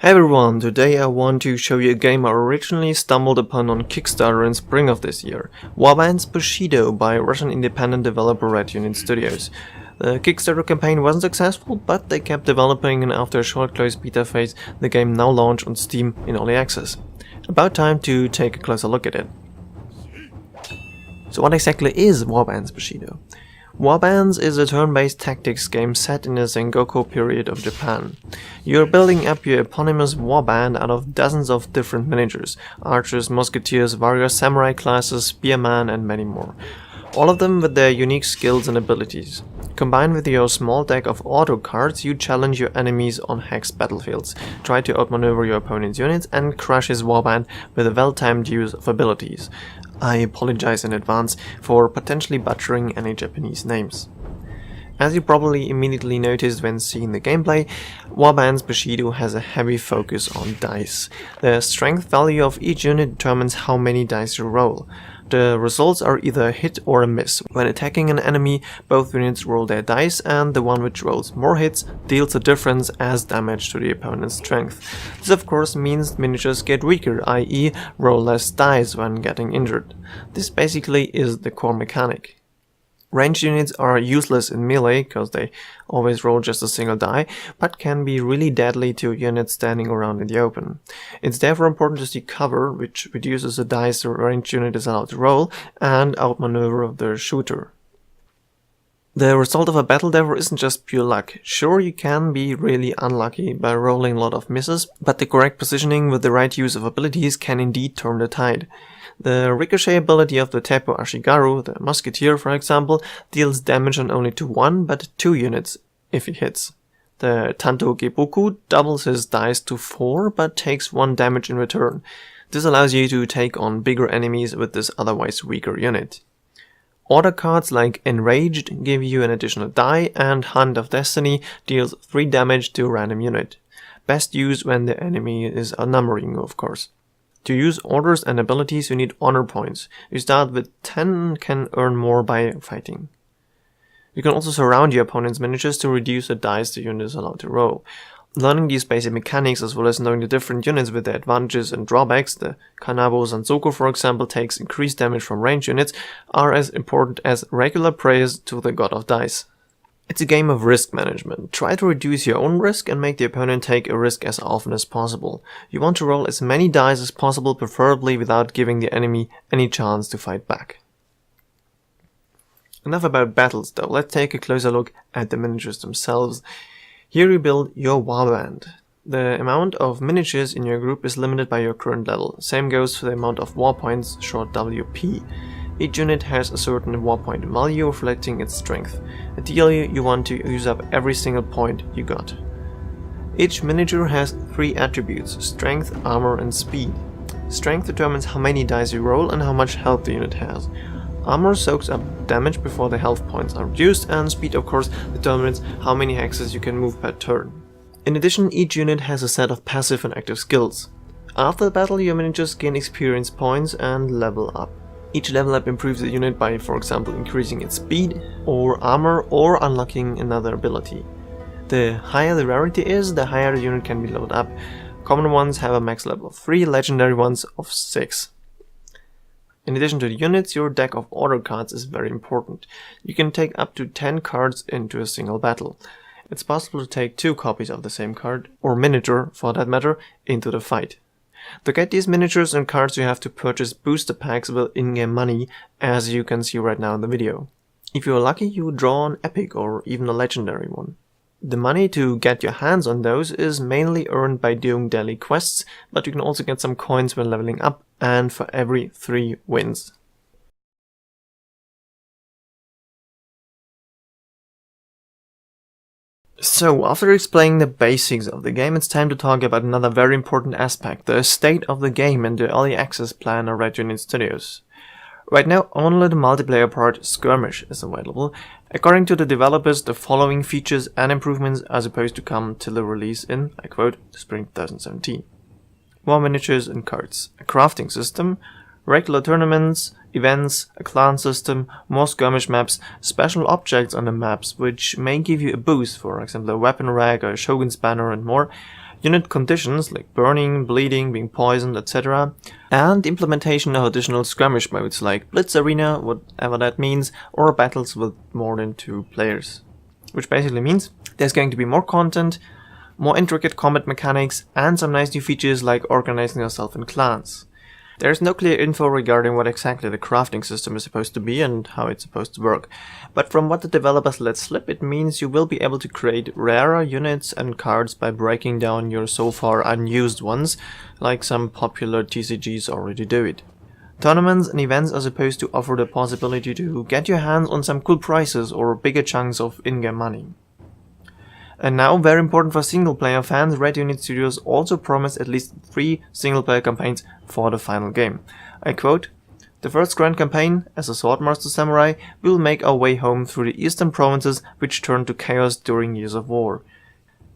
Hey everyone, today I want to show you a game I originally stumbled upon on Kickstarter in spring of this year, Warbands Bushido by Russian independent developer Red Union Studios. The Kickstarter campaign wasn't successful, but they kept developing, and after a short closed beta phase, the game now launched on Steam in early access. About time to take a closer look at it. So what exactly is Warbands Bushido? Warbands is a turn-based tactics game set in the Sengoku period of Japan. You're building up your eponymous warband out of dozens of different miniatures, archers, musketeers, warriors, samurai classes, spearmen and many more. All of them with their unique skills and abilities. Combined with your small deck of auto cards, you challenge your enemies on hex-battlefields, try to outmaneuver your opponent's units and crush his warband with a well-timed use of abilities. I apologize in advance for potentially butchering any Japanese names. As you probably immediately noticed when seeing the gameplay, Warbands Bushido has a heavy focus on dice. The strength value of each unit determines how many dice you roll. The results are either a hit or a miss. When attacking an enemy, both units roll their dice, and the one which rolls more hits deals the difference as damage to the opponent's strength. This of course means miniatures get weaker, i.e. roll less dice when getting injured. This basically is the core mechanic. Ranged units are useless in melee, because they always roll just a single die, but can be really deadly to units standing around in the open. It's therefore important to see cover, which reduces the dice the ranged unit is allowed to roll, and outmaneuver the shooter. The result of a battle therefore isn't just pure luck. Sure, you can be really unlucky by rolling a lot of misses, but the correct positioning with the right use of abilities can indeed turn the tide. The ricochet ability of the Teppo Ashigaru, the musketeer for example, deals damage on only to one but two units if he hits. The Tanto Gebuku doubles his dice to 4 but takes 1 damage in return. This allows you to take on bigger enemies with this otherwise weaker unit. Order cards like Enraged give you an additional die, and Hand of Destiny deals 3 damage to a random unit. Best used when the enemy is outnumbering you, of course. To use orders and abilities you need honor points. You start with 10 and can earn more by fighting. You can also surround your opponent's miniatures to reduce the dice the unit is allowed to roll. Learning these basic mechanics as well as knowing the different units with their advantages and drawbacks, the Kanabo Sanzoku for example takes increased damage from ranged units, are as important as regular prayers to the god of dice. It's a game of risk management. Try to reduce your own risk and make the opponent take a risk as often as possible. You want to roll as many dice as possible, preferably without giving the enemy any chance to fight back. Enough about battles though, let's take a closer look at the miniatures themselves. Here you build your warband. The amount of miniatures in your group is limited by your current level. Same goes for the amount of war points, short WP. Each unit has a certain war point value reflecting its strength. Ideally, you want to use up every single point you got. Each miniature has 3 attributes: strength, armor and speed. Strength determines how many dice you roll and how much health the unit has. Armor soaks up damage before the health points are reduced, and speed of course determines how many hexes you can move per turn. In addition, each unit has a set of passive and active skills. After the battle, your miniatures gain experience points and level up. Each level up improves the unit by, for example, increasing its speed or armor or unlocking another ability. The higher the rarity is, the higher the unit can be leveled up. Common ones have a max level of 3, legendary ones of 6. In addition to the units, your deck of order cards is very important. You can take up to 10 cards into a single battle. It's possible to take 2 copies of the same card, or miniature for that matter, into the fight. To get these miniatures and cards you have to purchase booster packs with in-game money, as you can see right now in the video. If you are lucky, you draw an epic or even a legendary one. The money to get your hands on those is mainly earned by doing daily quests, but you can also get some coins when leveling up, and for every 3 wins. So, after explaining the basics of the game, it's time to talk about another very important aspect, the state of the game and the early access plan of Red Union Studios. Right now, only the multiplayer part, Skirmish, is available. According to the developers, the following features and improvements are supposed to come till the release in, I quote, spring 2017. More miniatures and cards, a crafting system, regular tournaments, events, a clan system, more skirmish maps, special objects on the maps which may give you a boost, for example a weapon rack or a shogun's banner and more. unit conditions like burning, bleeding, being poisoned, etc., and implementation of additional skirmish modes like Blitz Arena, whatever that means, or battles with more than 2 players. Which basically means there's going to be more content, more intricate combat mechanics, and some nice new features like organizing yourself in clans. There's no clear info regarding what exactly the crafting system is supposed to be and how it's supposed to work, but from what the developers let slip, it means you will be able to create rarer units and cards by breaking down your so far unused ones, like some popular TCGs already do it. Tournaments and events are supposed to offer the possibility to get your hands on some cool prizes or bigger chunks of in-game money. And now, very important for single-player fans, Red Unit Studios also promised at least 3 single-player campaigns for the final game. I quote, "The first grand campaign, as a Swordmaster Samurai, will make our way home through the eastern provinces which turned to chaos during years of war.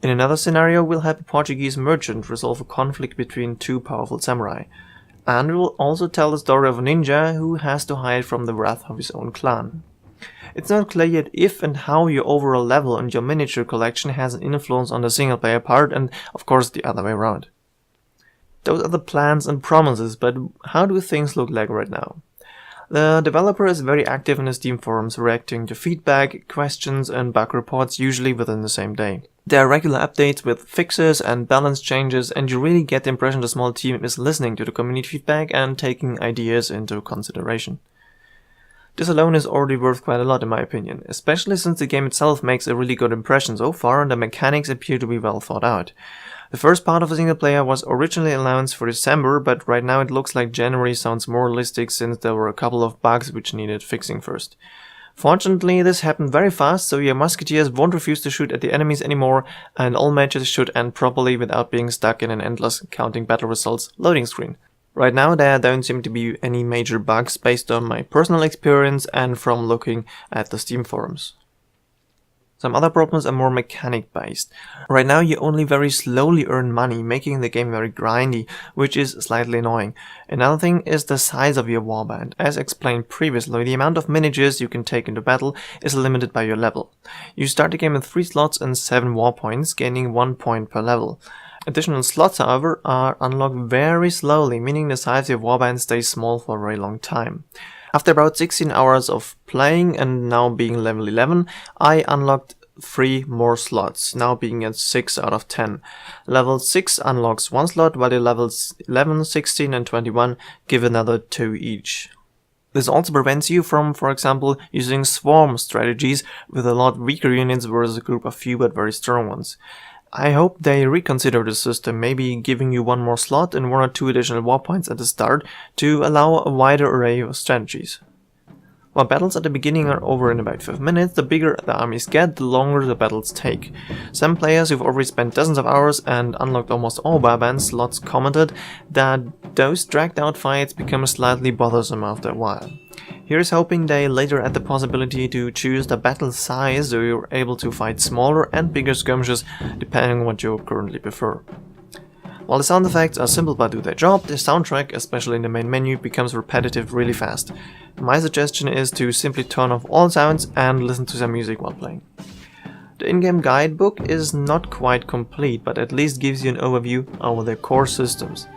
In another scenario, we'll help a Portuguese merchant resolve a conflict between 2 powerful samurai. And we will also tell the story of a ninja who has to hide from the wrath of his own clan." It's not clear yet if and how your overall level and your miniature collection has an influence on the single player part, and of course the other way around. Those are the plans and promises, but how do things look like right now? The developer is very active in the Steam forums, reacting to feedback, questions and bug reports usually within the same day. There are regular updates with fixes and balance changes, and you really get the impression the small team is listening to the community feedback and taking ideas into consideration. This alone is already worth quite a lot in my opinion, especially since the game itself makes a really good impression so far and the mechanics appear to be well thought out. The first part of the single player was originally announced for December, but right now it looks like January sounds more realistic since there were a couple of bugs which needed fixing first. Fortunately, this happened very fast, so your musketeers won't refuse to shoot at the enemies anymore, and all matches should end properly without being stuck in an endless counting battle results loading screen. Right now there don't seem to be any major bugs based on my personal experience and from looking at the Steam forums. Some other problems are more mechanic based. Right now you only very slowly earn money, making the game very grindy, which is slightly annoying. Another thing is the size of your warband. As explained previously, the amount of miniatures you can take into battle is limited by your level. You start the game with 3 slots and 7 war points, gaining 1 point per level. Additional slots, however, are unlocked very slowly, meaning the size of your warband stays small for a very long time. After about 16 hours of playing and now being level 11, I unlocked 3 more slots, now being at 6 out of 10. Level 6 unlocks 1 slot, while the levels 11, 16 and 21 give another 2 each. This also prevents you from, for example, using swarm strategies with a lot weaker units versus a group of few but very strong ones. I hope they reconsider the system, maybe giving you 1 more slot and 1 or 2 additional war points at the start to allow a wider array of strategies. While battles at the beginning are over in about 5 minutes, the bigger the armies get, the longer the battles take. Some players who've already spent dozens of hours and unlocked almost all warband slots commented that those dragged out fights become slightly bothersome after a while. Here's hoping they later add the possibility to choose the battle size so you're able to fight smaller and bigger skirmishes depending on what you currently prefer. While the sound effects are simple but do their job, the soundtrack, especially in the main menu, becomes repetitive really fast. My suggestion is to simply turn off all sounds and listen to some music while playing. The in-game guidebook is not quite complete, but at least gives you an overview over the core systems.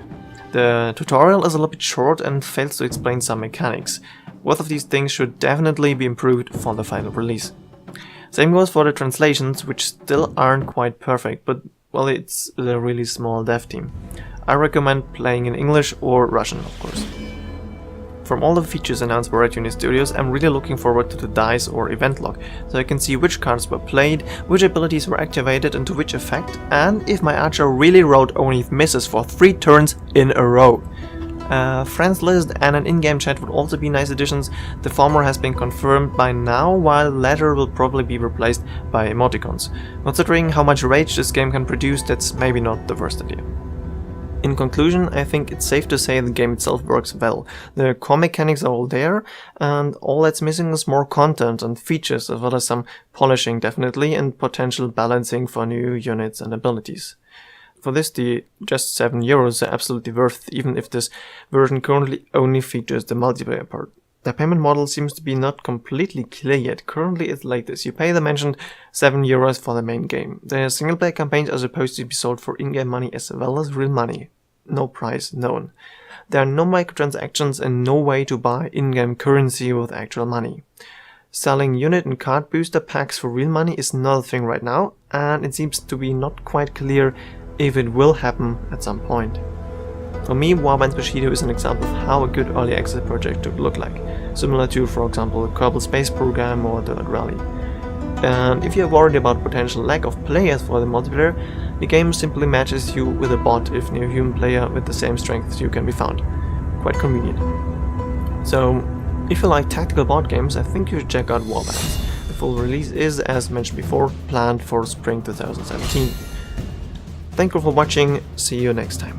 The tutorial is a little bit short and fails to explain some mechanics. Both of these things should definitely be improved for the final release. Same goes for the translations, which still aren't quite perfect, but well, it's a really small dev team. I recommend playing in English or Russian, of course. From all the features announced by Red Unit Studios, I'm really looking forward to the dice or event log, so I can see which cards were played, which abilities were activated and to which effect, and if my archer really rolled only misses for 3 turns in a row. Friends list and an in-game chat would also be nice additions. The former has been confirmed by now, while the latter will probably be replaced by emoticons. Considering how much rage this game can produce, that's maybe not the worst idea. In conclusion, I think it's safe to say the game itself works well. The core mechanics are all there, and all that's missing is more content and features, as well as some polishing definitely, and potential balancing for new units and abilities. For this, the just €7 are absolutely worth, even if this version currently only features the multiplayer part. The payment model seems to be not completely clear yet. Currently it's like this. You pay the mentioned €7 for the main game. The single player campaigns are supposed to be sold for in-game money as well as real money. No price known. There are no microtransactions and no way to buy in-game currency with actual money. Selling unit and card booster packs for real money is not a thing right now, and it seems to be not quite clear if it will happen at some point. For me, Warbands Bushido is an example of how a good early access project could look like, similar to, for example, the Kerbal Space Program or Dirt Rally. And if you're worried about potential lack of players for the multiplayer, the game simply matches you with a bot if no human player with the same strength as you can be found. Quite convenient. So, if you like tactical board games, I think you should check out Warbands. The full release is, as mentioned before, planned for spring 2017. Thank you for watching, see you next time.